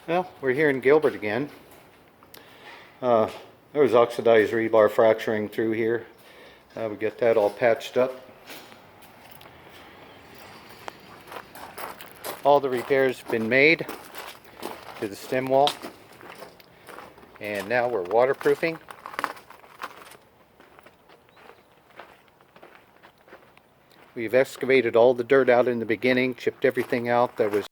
Well, we're here in Gilbert again. There was oxidized rebar fracturing through here. We got that all patched up. All the repairs have been made to the stem wall. And now we're waterproofing. We've excavated all the dirt out in the beginning, chipped everything out that was